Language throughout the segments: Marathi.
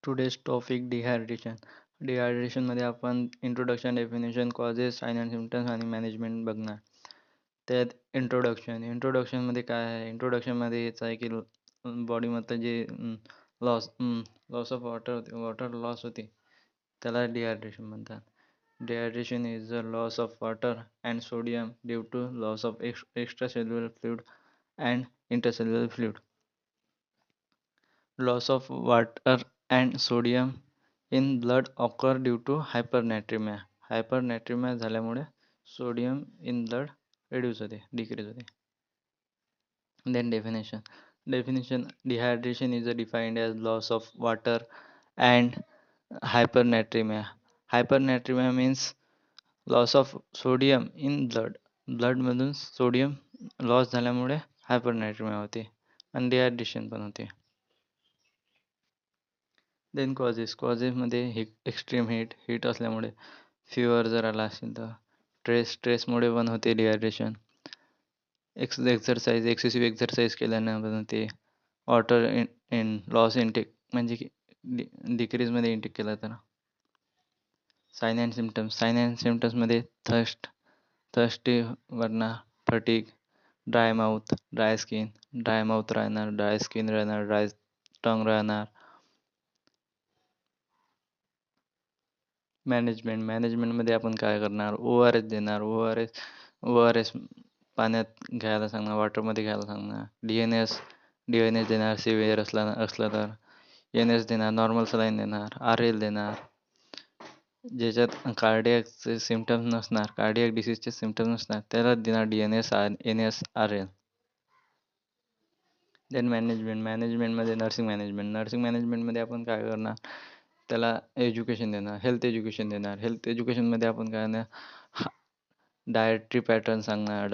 Today's topic dehydration. Dehydration मध्ये आपण introduction, definition, causes, sign and symptoms आणि मॅनेजमेंट बघणार. त्यात इंट्रोडक्शन मध्ये काय आहे? इंट्रोडक्शन मध्ये हेच आहे की बॉडीमधलं जे लॉस लॉस ऑफ वॉटर होते, वॉटर लॉस होते, त्याला डिहायड्रेशन म्हणतात. Dehydration is the loss of water and sodium due to loss of extracellular fluid and intercellular fluid. Loss of water and sodium in blood occur due to hypernatremia. Hypernatremia झाल्यामुळे sodium in blood reduce होते, decrease होते. Then definition. Definition: dehydration is defined as loss of water and hypernatremia. Hypernatremia means loss of sodium in blood. ब्लडमधून सोडियम लॉस झाल्यामुळे हायपरनायट्रेमिया होते आणि डिहायड्रेशन पण होते. देन कॉजेसमध्ये एक्स्ट्रीम हीट असल्यामुळे, फिवर जर आला असेल तर, स्ट्रेसमुळे पण होते डिहायड्रेशन. एक्सेसिव्ह एक्सरसाइज केल्यानं पण होते. वॉटर इन लॉस इनटेक म्हणजे की डिक्रीजमध्ये इनटेक केला तर. साइन अँड सिम्पटम्समध्ये थर्स्टी वरना, फटीग, ड्राय माउथ राहणार, ड्राय स्किन राहणार, ड्राय टंग राहणार. मॅनेजमेंटमध्ये आपण काय करणार? ओ आर एस देणार. ओ आर एस पाण्यात घ्यायला सांगणार, वॉटरमध्ये घ्यायला सांगणार. डी एन एस देणार सिव्हिअर असलं तर. एन एस देणार, नॉर्मल सलाईन देणार, आर एल देणार. ज्याच्यात कार्डियकचे सिम्पटम्स नसणार, कार्डियक डिसीजचे सिम्पटम्स नसणार, त्याला देणार D N S R L. Then मॅनेजमेंटमध्ये नर्सिंग मॅनेजमेंटमध्ये आपण काय करणार? त्याला एज्युकेशन देणार, हेल्थ एज्युकेशन देणार. हेल्थ एज्युकेशनमध्ये आपण काय करणार? डाएटरी पॅटर्न सांगणार.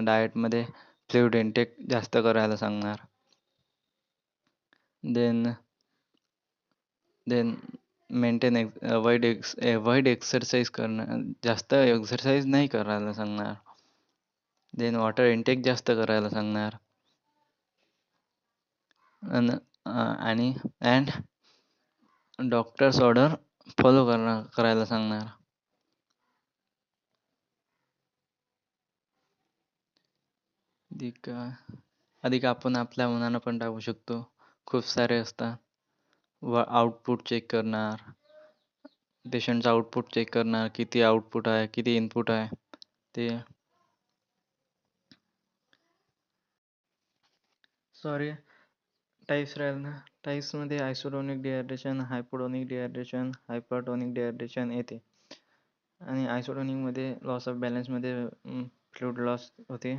डाएटमध्ये फ्लुइड इनटेक जास्त करायला सांगणार. देन मेंटेन अवॉइड एक्सरसाइज करणं, जास्त एक्सरसाइज नाही करायला सांगणार. देन वॉटर इनटेक जास्त करायला सांगणार. आणि डॉक्टर्स ऑर्डर फॉलो करायला सांगणार. अधिक आपण आपल्या मनानं पण टाकू शकतो. खूप सारे असतात. आउटपुट चेक करणार, पेशंटचा आउटपुट चेक करणार, किती आउटपुट आहे, किती इनपुट आहे ते. टाईप्स राहील ना. टाईप्समध्ये isotonic dehydration, hypotonic dehydration, hypertonic dehydration येते. आणि आयसोटोनिकमध्ये लॉस ऑफ बॅलन्समध्ये फ्लुइड लॉस होते.